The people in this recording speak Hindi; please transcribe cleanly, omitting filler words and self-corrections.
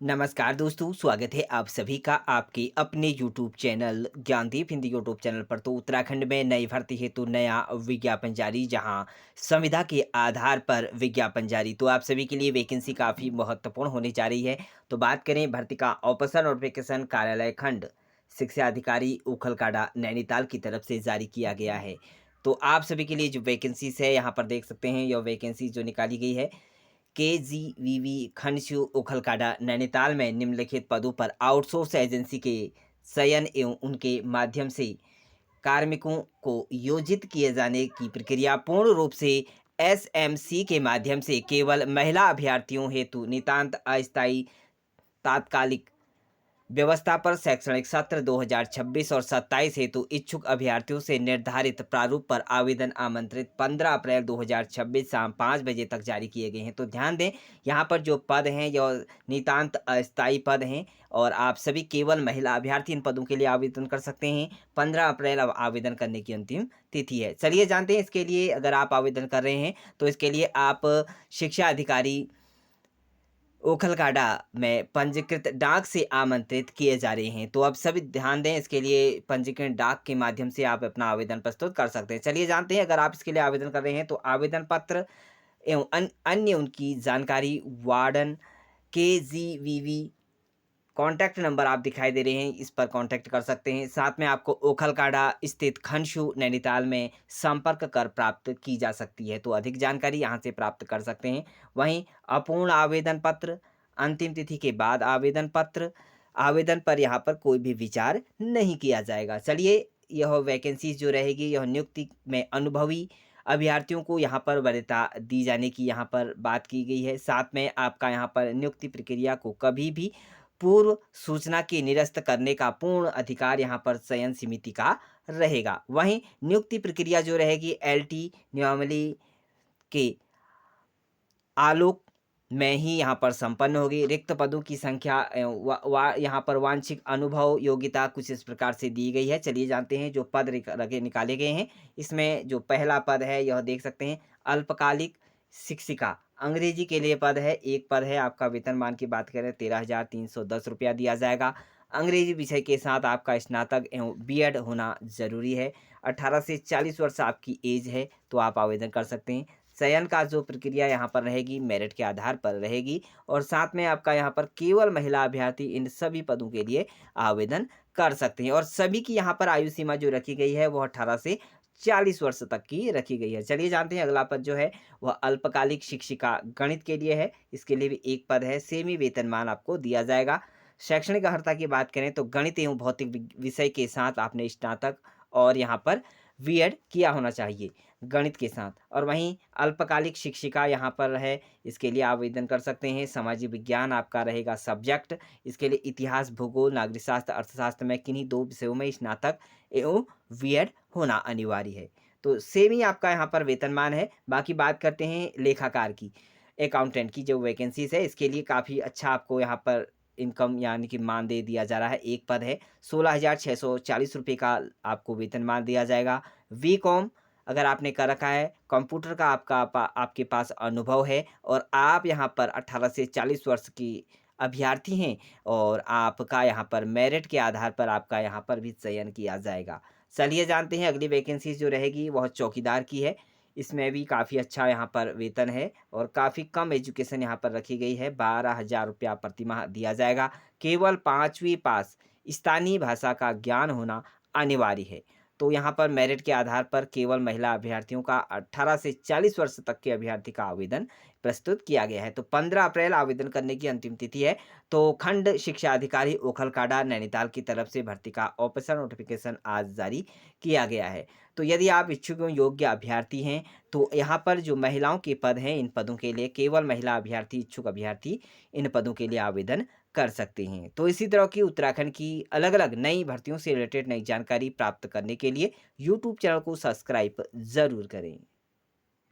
नमस्कार दोस्तों, स्वागत है आप सभी का आपके अपने YouTube channel Gyandeep Hindi YouTube channel पर। तो उत्तराखंड में नई भर्ती हेतु नया विज्ञापन जारी, जहां संविदा के आधार पर विज्ञापन जारी। तो आप सभी के लिए वैकेंसी काफ़ी महत्वपूर्ण होने जा रही है। तो बात करें भर्ती का ऑफिसर नोटिफिकेशन कार्यालय खंड शिक्षा अधिकारी उखलकाडा नैनीताल की तरफ से जारी किया गया है। तो आप सभी के लिए जो वैकेंसीज है यहाँ पर देख सकते हैं, यह वैकेंसी जो निकाली गई है केजीवीवी खनशु उखलकाडा नैनीताल में निम्नलिखित पदों पर आउटसोर्स एजेंसी के चयन एवं उनके माध्यम से कार्मिकों को योजित किए जाने की प्रक्रिया पूर्ण रूप से एसएमसी के माध्यम से केवल महिला अभ्यर्थियों हेतु नितांत अस्थायी तात्कालिक व्यवस्था पर शैक्षणिक सत्र 2026 और 27 हेतु इच्छुक अभ्यर्थियों से निर्धारित प्रारूप पर आवेदन आमंत्रित 15 अप्रैल 2026 शाम 5 बजे तक जारी किए गए हैं। तो ध्यान दें, यहाँ पर जो पद हैं यह नितांत अस्थायी पद हैं और आप सभी केवल महिला अभ्यर्थी इन पदों के लिए आवेदन कर सकते हैं। 15 अप्रैल अब आवेदन करने की अंतिम तिथि है। चलिए जानते हैं इसके लिए, अगर आप आवेदन कर रहे हैं तो इसके लिए आप शिक्षा अधिकारी ओखलकाडा में पंजीकृत डाक से आमंत्रित किए जा रहे हैं। तो अब सभी ध्यान दें, इसके लिए पंजीकरण डाक के माध्यम से आप अपना आवेदन प्रस्तुत कर सकते हैं। चलिए जानते हैं, अगर आप इसके लिए आवेदन कर रहे हैं तो आवेदन पत्र एवं अन्य उनकी जानकारी वार्डन केजीवीवी कॉन्टैक्ट नंबर आप दिखाई दे रहे हैं, इस पर कॉन्टैक्ट कर सकते हैं। साथ में आपको ओखलकाडा स्थित खनशु नैनीताल में संपर्क कर प्राप्त की जा सकती है। तो अधिक जानकारी यहाँ से प्राप्त कर सकते हैं। वहीं अपूर्ण आवेदन पत्र, अंतिम तिथि के बाद आवेदन पत्र, आवेदन पर यहाँ पर कोई भी विचार नहीं किया जाएगा। चलिए, यह वैकेंसीज जो रहेगी यह नियुक्ति में अनुभवी अभ्यर्थियों को यहाँ पर वरीयता दी जाने की यहाँ पर बात की गई है। साथ में आपका यहाँ पर नियुक्ति प्रक्रिया को कभी भी पूर्व सूचना के निरस्त करने का पूर्ण अधिकार यहाँ पर चयन समिति का रहेगा। वहीं नियुक्ति प्रक्रिया जो रहेगी एलटी नियमावली के आलोक में ही यहाँ पर संपन्न होगी। रिक्त पदों की संख्या यहाँ पर वांछित अनुभव योग्यता कुछ इस प्रकार से दी गई है। चलिए जानते हैं जो पद निकाले गए हैं। इसमें जो पहला पद है यह देख सकते हैं, अल्पकालिक शिक्षिका अंग्रेजी के लिए पद है। एक पद है। आपका वेतनमान की बात करें 13,310 रुपया दिया जाएगा। अंग्रेजी विषय के साथ आपका स्नातक एवं बीएड होना जरूरी है। 18 से 40 वर्ष आपकी एज है तो आप आवेदन कर सकते हैं। चयन का जो प्रक्रिया यहाँ पर रहेगी मेरिट के आधार पर रहेगी और साथ में आपका यहाँ पर केवल महिला अभ्यर्थी इन सभी पदों के लिए आवेदन कर सकते हैं। और सभी की यहाँ पर आयु सीमा जो रखी गई है वह 18 से 40 वर्ष तक की रखी गई है। चलिए जानते हैं, अगला पद जो है वह अल्पकालिक शिक्षिका गणित के लिए है। इसके लिए भी एक पद है। सेमी वेतनमान आपको दिया जाएगा। शैक्षणिक अर्हता की बात करें तो गणित एवं भौतिक विषय के साथ आपने स्नातक और यहाँ पर बीएड किया होना चाहिए गणित के साथ। और वहीं अल्पकालिक शिक्षिका यहाँ पर है, इसके लिए आवेदन कर सकते हैं। सामाजिक विज्ञान आपका रहेगा सब्जेक्ट। इसके लिए इतिहास, भूगोल, नागरिक शास्त्र, अर्थशास्त्र में किन्हीं दो विषयों में स्नातक एवं बीएड होना अनिवार्य है। तो सेम ही आपका यहाँ पर वेतनमान है। बाकी बात करते हैं लेखाकार की, अकाउंटेंट की जो वैकेंसीज है, इसके लिए काफ़ी अच्छा आपको यहाँ पर इनकम यानी कि मानदेय दिया जा रहा है। एक पद है, 16,640 रुपये का आपको वेतनमान दिया जाएगा। वीकॉम अगर आपने कर रखा है, कंप्यूटर का आपके पास अनुभव है और आप यहाँ पर 18 से 40 वर्ष की अभ्यर्थी हैं और आपका यहाँ पर मेरिट के आधार पर आपका यहाँ पर भी चयन किया जाएगा। चलिए जानते हैं, अगली वैकेंसी जो रहेगी वह चौकीदार की है। इसमें भी काफ़ी अच्छा यहाँ पर वेतन है और काफ़ी कम एजुकेशन यहाँ पर रखी गई है। 12,000 रुपया प्रतिमाह दिया जाएगा। केवल 5वीं पास स्थानीय भाषा का ज्ञान होना अनिवार्य है। तो यहाँ पर मेरिट के आधार पर केवल महिला अभ्यर्थियों का 18 से 40 वर्ष तक के अभ्यर्थी का आवेदन प्रस्तुत किया गया है। तो 15 अप्रैल आवेदन करने की अंतिम तिथि है। तो खंड शिक्षा अधिकारी ओखलकाडा नैनीताल की तरफ से भर्ती का ऑफिशियल नोटिफिकेशन आज जारी किया गया है। तो यदि आप इच्छुक एवं योग्य अभ्यर्थी हैं तो यहाँ पर जो महिलाओं के पद हैं, इन पदों के लिए केवल महिला अभ्यर्थी, इच्छुक अभ्यर्थी इन पदों के लिए आवेदन कर सकते हैं। तो इसी तरह की उत्तराखंड की अलग अलग नई भर्तियों से रिलेटेड नई जानकारी प्राप्त करने के लिए यूट्यूब चैनल को सब्सक्राइब ज़रूर करें।